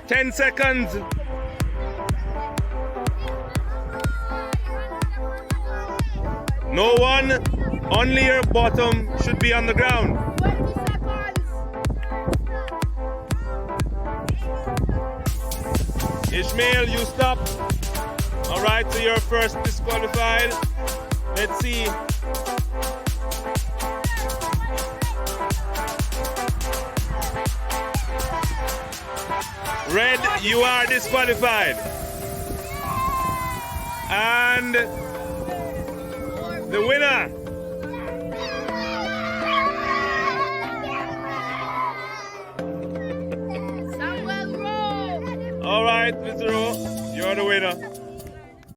10 seconds. No one, only your bottom should be on the ground. 20 seconds. Ishmael, you stop. All right, so you're first disqualified. Let's see. Red, you are disqualified. And the winner